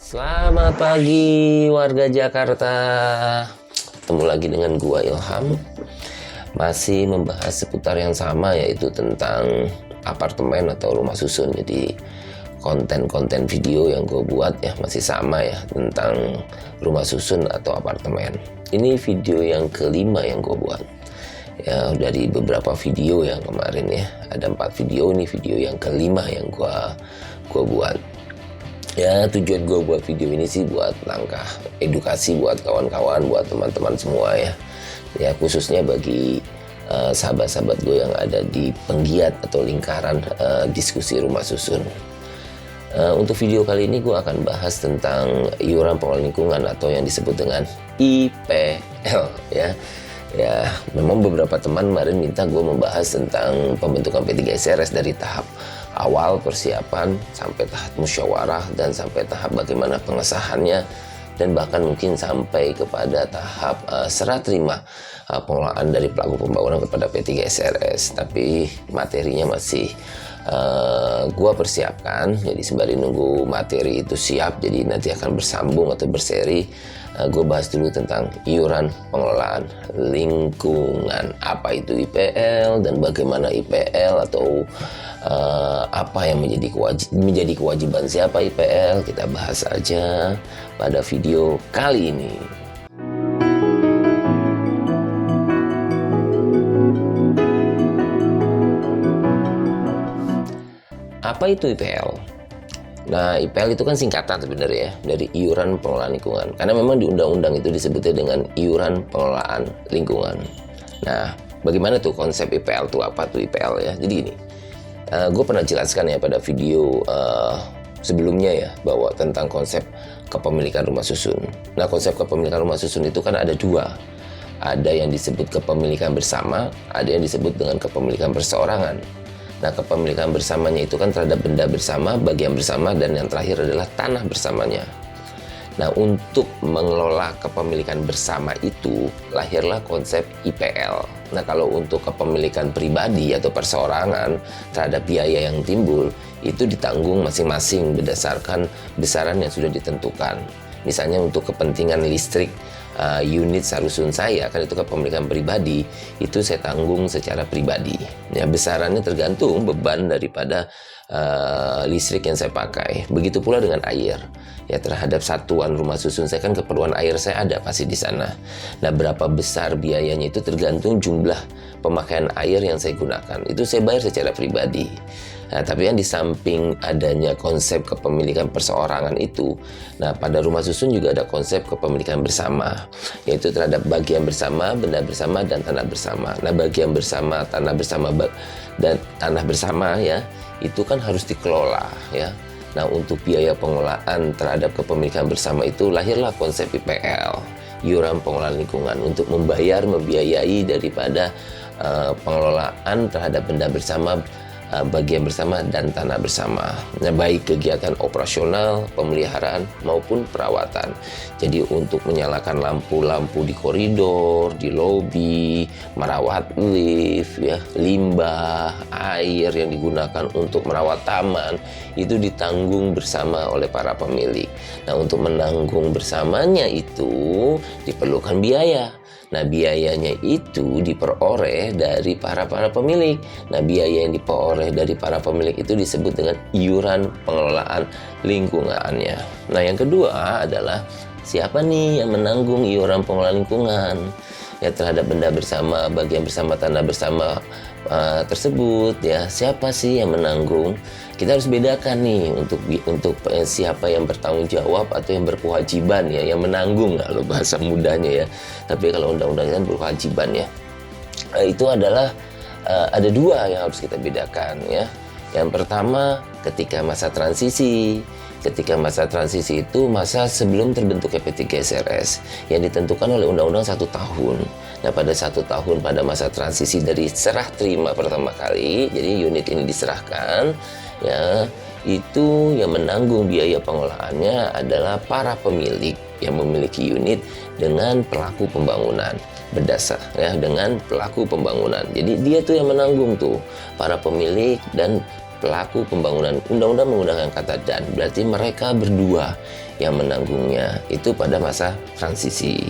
Selamat pagi warga Jakarta. Ketemu lagi dengan gua Ilham. Masih membahas seputar yang sama, yaitu tentang apartemen atau rumah susun. Jadi konten-konten video yang gue buat ya masih sama ya, tentang rumah susun atau apartemen. Ini video yang kelima yang gue buat ya, dari beberapa video yang kemarin ya. Ada 4 video, ini video yang kelima yang gue buat. Ya, tujuan gue buat video ini sih buat langkah edukasi buat kawan-kawan, buat teman-teman semua ya. Ya, khususnya bagi sahabat-sahabat gue yang ada di penggiat atau lingkaran diskusi rumah susun. Untuk video kali ini gue akan bahas tentang iuran pengelolaan lingkungan atau yang disebut dengan IPL ya. Ya, memang beberapa teman kemarin minta gue membahas tentang pembentukan P3SRS dari tahap awal persiapan sampai tahap musyawarah dan sampai tahap bagaimana pengesahannya, dan bahkan mungkin sampai kepada tahap serah terima pengelolaan dari pelaku pembangunan kepada P3SRS. Tapi materinya masih gua persiapkan, jadi sembari nunggu materi itu siap, jadi nanti akan bersambung atau berseri. Gue bahas dulu tentang iuran pengelolaan lingkungan, apa itu IPL dan bagaimana IPL atau apa yang menjadi kewajiban siapa IPL. Kita bahas aja pada video kali ini. Apa itu IPL? Nah, IPL itu kan singkatan sebenarnya ya, dari iuran pengelolaan lingkungan. Karena memang di undang-undang itu disebutnya dengan iuran pengelolaan lingkungan. Nah, bagaimana tuh konsep IPL tuh, apa tuh IPL ya? Jadi gini, gue pernah jelaskan ya pada video sebelumnya ya, bahwa tentang konsep kepemilikan rumah susun. Nah, konsep kepemilikan rumah susun itu kan ada dua. Ada yang disebut kepemilikan bersama, ada yang disebut dengan kepemilikan perseorangan. Nah, kepemilikan bersamanya itu kan terhadap benda bersama, bagian bersama, dan yang terakhir adalah tanah bersamanya. Nah, untuk mengelola kepemilikan bersama itu, lahirlah konsep IPL. Nah, kalau untuk kepemilikan pribadi atau perseorangan terhadap biaya yang timbul, itu ditanggung masing-masing berdasarkan besaran yang sudah ditentukan. Misalnya untuk kepentingan listrik, unit sarusun saya kan itu kepemilikan pribadi, itu saya tanggung secara pribadi ya, besarannya tergantung beban daripada listrik yang saya pakai. Begitu pula dengan air ya, terhadap satuan rumah susun saya kan keperluan air saya ada pasti di sana. Nah, berapa besar biayanya itu tergantung jumlah pemakaian air yang saya gunakan, itu saya bayar secara pribadi. Nah, tapi yang di samping adanya konsep kepemilikan perseorangan itu, nah pada rumah susun juga ada konsep kepemilikan bersama, yaitu terhadap bagian bersama, benda bersama, dan tanah bersama. Nah, bagian bersama, tanah bersama, dan tanah bersama ya, itu kan harus dikelola ya. Nah, untuk biaya pengelolaan terhadap kepemilikan bersama itu lahirlah konsep IPL, iuran pengelolaan lingkungan, untuk membiayai daripada pengelolaan terhadap benda bersama, bagian bersama, dan tanah bersama. Nah, baik kegiatan operasional, pemeliharaan maupun perawatan. Jadi untuk menyalakan lampu-lampu di koridor, di lobi, merawat lift ya, limbah, air yang digunakan untuk merawat taman, itu ditanggung bersama oleh para pemilik. Nah, untuk menanggung bersamanya itu diperlukan biaya. Nah, biayanya itu diperoleh dari para pemilik. Nah, biaya yang diperoleh dari para pemilik itu disebut dengan iuran pengelolaan lingkungannya. Nah, yang kedua adalah siapa nih yang menanggung iuran pengelolaan lingkungan ya terhadap benda bersama, bagian bersama, tanah bersama tersebut ya. Siapa sih yang menanggung? Kita harus bedakan nih untuk siapa yang bertanggung jawab atau yang berkewajiban ya, yang menanggung kalau bahasa mudanya ya. Tapi kalau undang-undangnya kan berkewajiban ya. Itu adalah ada dua yang harus kita bedakan ya. Yang pertama, ketika masa transisi. Ketika masa transisi itu masa sebelum terbentuknya P3SRS yang ditentukan oleh undang-undang 1 tahun. Nah, pada 1 tahun pada masa transisi dari serah terima pertama kali, jadi unit ini diserahkan ya, itu yang menanggung biaya pengelolaannya adalah para pemilik yang memiliki unit dengan pelaku pembangunan. Berdasar ya dengan pelaku pembangunan. Jadi dia tuh yang menanggung tuh, para pemilik dan pelaku pembangunan. Undang-undang menggunakan kata dan, berarti mereka berdua yang menanggungnya itu pada masa transisi.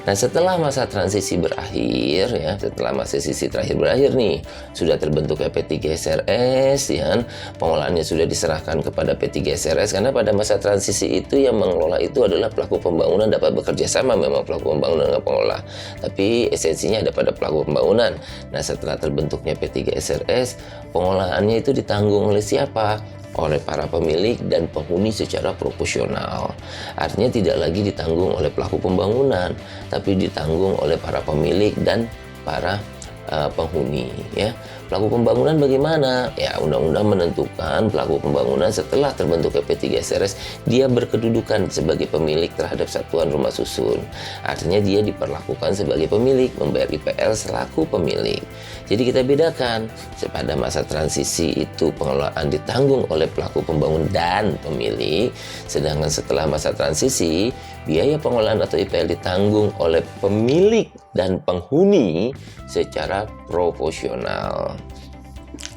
Nah, setelah masa transisi berakhir ya, setelah masa transisi terakhir berakhir nih, sudah terbentuk P3SRS ya, pengelolaannya sudah diserahkan kepada P3SRS, karena pada masa transisi itu yang mengelola itu adalah pelaku pembangunan, dapat bekerja sama memang pelaku pembangunan dengan pengelola, tapi esensinya ada pada pelaku pembangunan. Nah, setelah terbentuknya P3SRS, pengelolaannya itu ditanggung oleh siapa? Oleh para pemilik dan penghuni secara proporsional. Artinya tidak lagi ditanggung oleh pelaku pembangunan, tapi ditanggung oleh para pemilik dan para penghuni ya. Pelaku pembangunan bagaimana? Ya, undang-undang menentukan pelaku pembangunan setelah terbentuk P3SRS dia berkedudukan sebagai pemilik terhadap satuan rumah susun. Artinya dia diperlakukan sebagai pemilik, membayar IPL selaku pemilik. Jadi kita bedakan, pada masa transisi itu pengelolaan ditanggung oleh pelaku pembangun dan pemilik, sedangkan setelah masa transisi biaya pengelolaan atau IPL ditanggung oleh pemilik dan penghuni secara proporsional.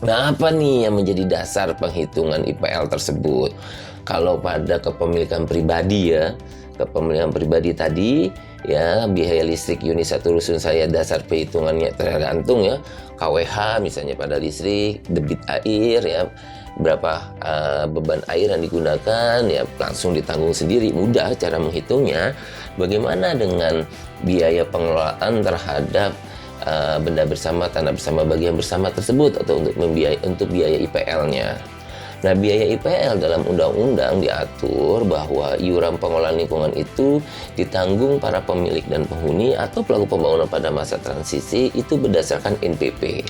Nah, apa nih yang menjadi dasar penghitungan IPL tersebut? Kalau pada kepemilikan pribadi ya, kepemilikan pribadi tadi ya, biaya listrik unit satu rusun saya dasar perhitungannya tergantung ya, KWH misalnya pada listrik, debit air ya, berapa beban air yang digunakan ya, langsung ditanggung sendiri, mudah cara menghitungnya. Bagaimana dengan biaya pengelolaan terhadap benda bersama, tanah bersama, bagian bersama tersebut, atau untuk biaya IPL-nya? Nah, biaya IPL dalam undang-undang diatur bahwa iuran pengelolaan lingkungan itu ditanggung para pemilik dan penghuni atau pelaku pembangunan pada masa transisi itu berdasarkan NPP.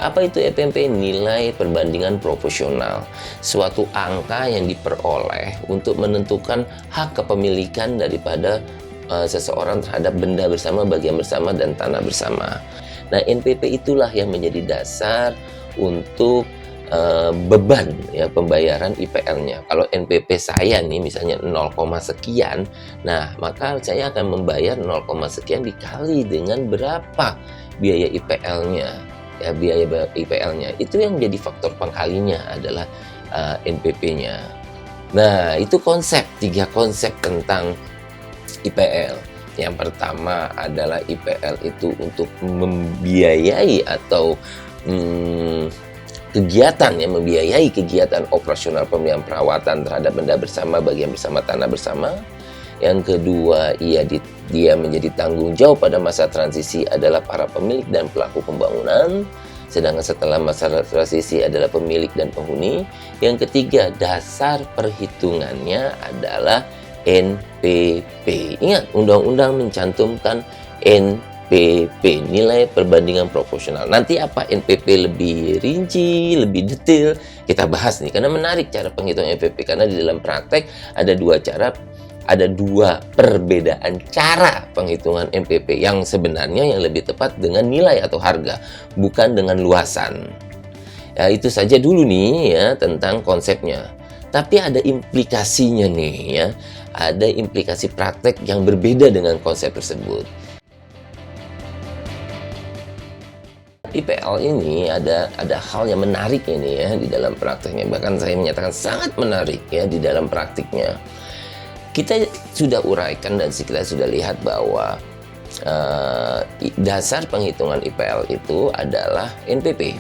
Apa itu NPP? Nilai perbandingan proporsional. Suatu angka yang diperoleh untuk menentukan hak kepemilikan daripada seseorang terhadap benda bersama, bagian bersama, dan tanah bersama. Nah, NPP itulah yang menjadi dasar untuk beban ya pembayaran IPL-nya. Kalau NPP saya nih misalnya 0, sekian, nah maka saya akan membayar 0, sekian dikali dengan berapa biaya IPL-nya. Ya, biaya IPL-nya itu yang menjadi faktor pengkalinya adalah NPP-nya. Nah, itu tiga konsep tentang IPL. Yang pertama adalah IPL itu untuk membiayai atau membiayai kegiatan operasional pemeliharaan perawatan terhadap benda bersama, bagian bersama, tanah bersama. Yang kedua, dia menjadi tanggung jawab pada masa transisi adalah para pemilik dan pelaku pembangunan. Sedangkan setelah masa transisi adalah pemilik dan penghuni. Yang ketiga, dasar perhitungannya adalah NPP. Ingat, undang-undang mencantumkan NPP, nilai perbandingan proporsional. Nanti apa NPP lebih rinci, lebih detail, kita bahas nih, karena menarik cara penghitungan NPP, karena di dalam praktek ada dua perbedaan cara penghitungan NPP yang sebenarnya yang lebih tepat dengan nilai atau harga, bukan dengan luasan. Ya, itu saja dulu nih ya tentang konsepnya. Tapi ada implikasinya nih ya, ada implikasi praktek yang berbeda dengan konsep tersebut. IPL ini ada hal yang menarik ini ya di dalam prakteknya, bahkan saya menyatakan sangat menarik ya di dalam praktiknya. Kita sudah uraikan dan kita sudah lihat bahwa dasar penghitungan IPL itu adalah NPP.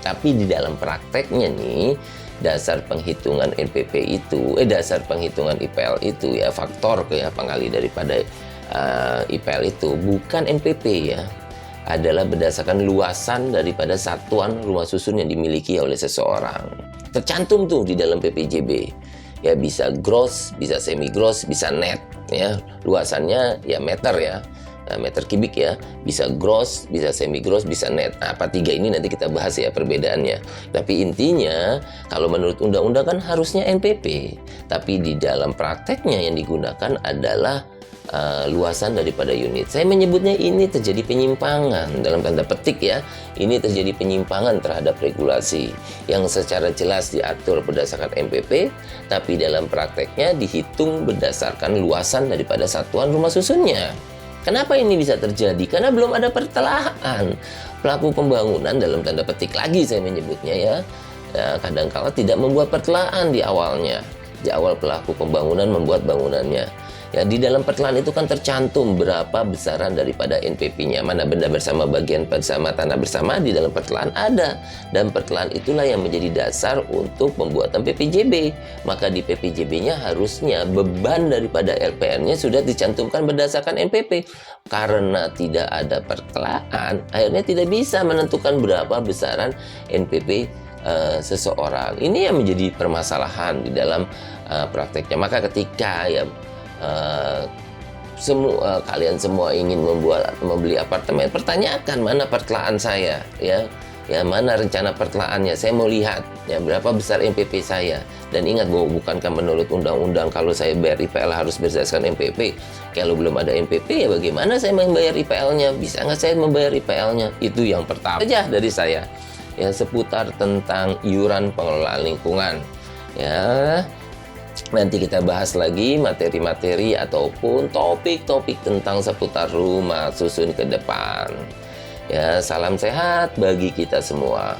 Tapi di dalam prakteknya nih, dasar penghitungan NPP itu, dasar penghitungan IPL itu ya, faktor ya pengkali daripada IPL itu bukan NPP ya, adalah berdasarkan luasan daripada satuan rumah susun yang dimiliki oleh seseorang. Tercantum tuh di dalam PPJB. Ya, bisa gross, bisa semi gross, bisa net ya. Luasannya ya meter ya. Meter kubik ya. Bisa gross, bisa semi gross, bisa net. Nah, apa tiga ini nanti kita bahas ya perbedaannya. Tapi intinya kalau menurut undang-undang kan harusnya NPP. Tapi di dalam prakteknya yang digunakan adalah luasan daripada unit. Saya menyebutnya ini terjadi penyimpangan dalam tanda petik ya. Ini terjadi penyimpangan terhadap regulasi yang secara jelas diatur berdasarkan NPP, tapi dalam prakteknya dihitung berdasarkan luasan daripada satuan rumah susunnya. Kenapa ini bisa terjadi? Karena belum ada pertelahan. Pelaku pembangunan dalam tanda petik lagi saya menyebutnya ya, ya, kadangkala tidak membuat pertelaan di awalnya, di awal pelaku pembangunan membuat bangunannya. Ya, di dalam pertelaan itu kan tercantum berapa besaran daripada NPP-nya, mana benda bersama, bagian bersama, tanah bersama di dalam pertelaan ada. Dan pertelaan itulah yang menjadi dasar untuk pembuatan PPJB. Maka di PPJB-nya harusnya beban daripada LPR-nya sudah dicantumkan berdasarkan NPP. Karena tidak ada pertelaan, akhirnya tidak bisa menentukan berapa besaran NPP seseorang. Ini yang menjadi permasalahan di dalam prakteknya. Maka ketika ya kalian semua ingin membeli apartemen, pertanyakan mana pertelaan saya, ya mana rencana pertelaannya, saya mau lihat ya berapa besar NPP saya. Dan ingat bahwa bukankah menurut undang-undang kalau saya bayar IPL harus berdasarkan NPP. Kalau belum ada NPP ya bagaimana saya membayar IPL-nya, bisa nggak saya membayar IPL-nya? Itu yang pertama saja dari saya ya, seputar tentang iuran pengelolaan lingkungan ya. Nanti kita bahas lagi materi-materi ataupun topik-topik tentang seputar rumah susun ke depan. Ya, salam sehat bagi kita semua.